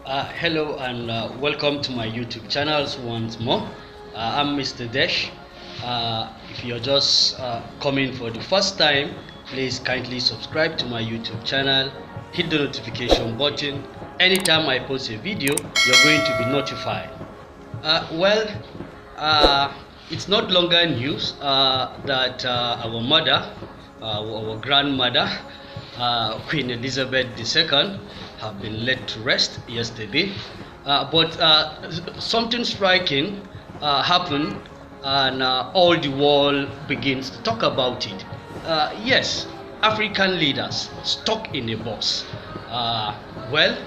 Hello and welcome to my YouTube channels once more. I'm Mr. Desh. If you're just coming for the first time, please kindly subscribe to my YouTube channel, hit the notification button. Anytime I post a video, you're going to be notified. Well, it's not longer news that our mother, our grandmother, Queen Elizabeth II, have been laid to rest yesterday. But something striking happened, and all the world begins to talk about it. Yes, African leaders stuck in a bus. Well,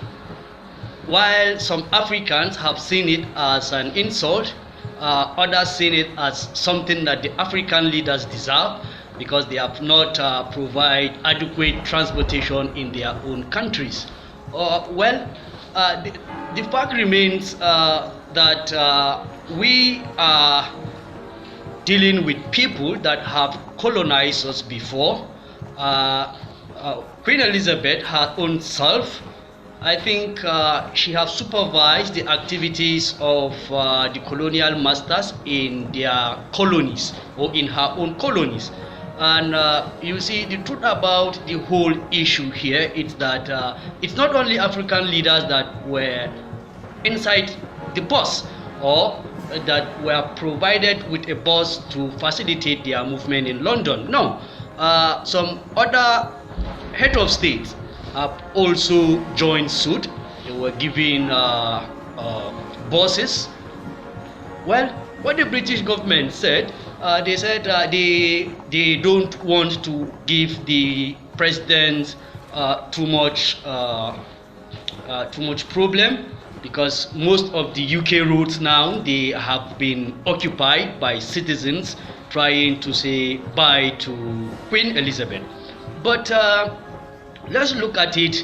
while some Africans have seen it as an insult, others seen it as something that the African leaders deserve because they have not provided adequate transportation in their own countries. Well, the fact remains that we are dealing with people that have colonized us before. Queen Elizabeth, her own self, I think she has supervised the activities of the colonial masters in their colonies or in her own colonies. And you see, the truth about the whole issue here is that it's not only African leaders that were inside the bus or that were provided with a bus to facilitate their movement in London. No, some other head of states have also joined suit. They were given buses. Well, what the British government said, they said they don't want to give the president too much problem, because most of the UK roads now, they have been occupied by citizens trying to say bye to Queen Elizabeth. But let's look at it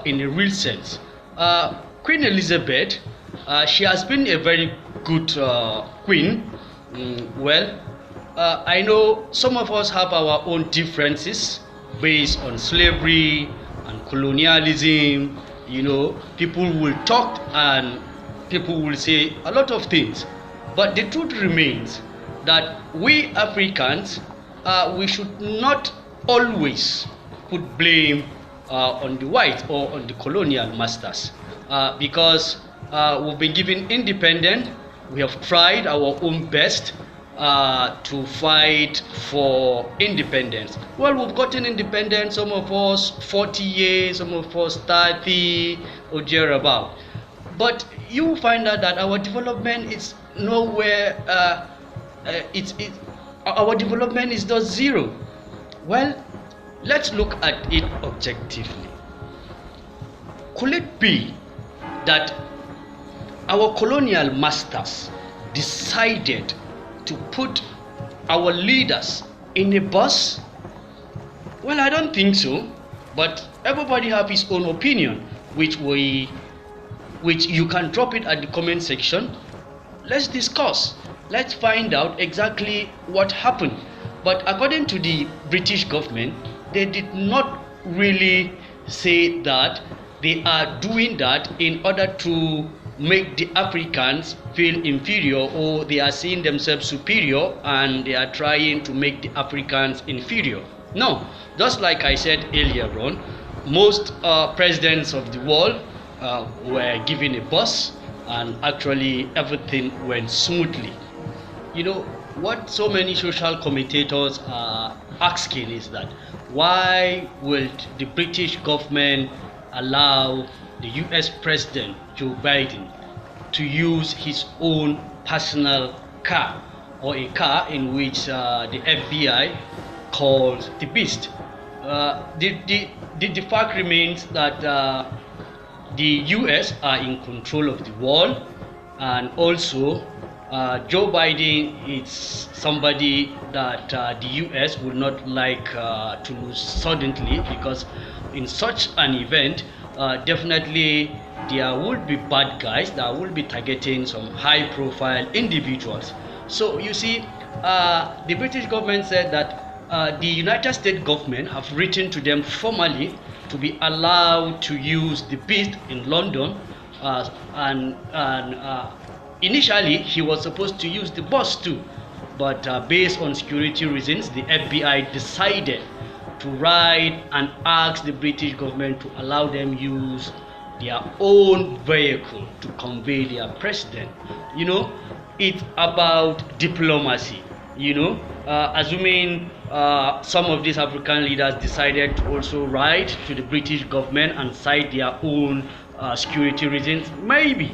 in a real sense. Queen Elizabeth, she has been a very good queen. Well, I know some of us have our own differences based on slavery and colonialism. You know, people will talk and people will say a lot of things. But the truth remains that we Africans, we should not always put blame on the white or on the colonial masters, because we've been given independence. We have tried our own best to fight for independence. Well, we've gotten independence, some of us 40 years, some of us 30 or thereabout. But you find out that our development is nowhere, our development is just zero. Well, let's look at it objectively. Could it be that our colonial masters decided to put our leaders in a bus? Well, I don't think so, but everybody have his own opinion, which you can drop it at the comment section. Let's discuss. Let's find out exactly what happened. But according to the British government, they did not really say that they are doing that in order to make the Africans feel inferior, or they are seeing themselves superior and they are trying to make the Africans inferior. No, just like I said earlier on, most presidents of the world were given a bus and actually everything went smoothly. You know, what so many social commentators are asking is that why will the British government allow the US President Joe Biden to use his own personal car, or a car in which the FBI calls the Beast? The fact remains that the US are in control of the world, and also Joe Biden is somebody that the US would not like to lose suddenly, because in such an event, definitely there will be bad guys that will be targeting some high profile individuals. So you see, the British government said that the United States government have written to them formally to be allowed to use the Beast in London and initially he was supposed to use the bus too, but based on security reasons, the FBI decided to write and ask the British government to allow them use their own vehicle to convey their president. It's about diplomacy. Assuming some of these African leaders decided to also write to the British government and cite their own security reasons, maybe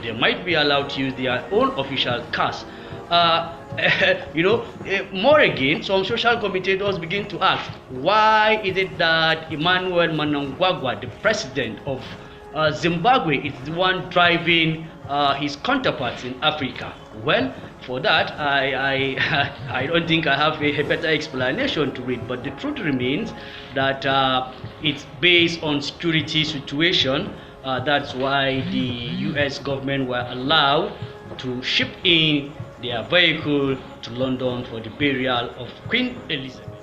they might be allowed to use their own official cars. More again, some social commentators begin to ask, why is it that Emmanuel Mnangagwa, the president of Zimbabwe, is the one driving his counterparts in Africa? Well, for that, I don't think I have a better explanation to it, but the truth remains that it's based on security situation. That's why the US government were allowed to ship in their vehicle to London for the burial of Queen Elizabeth.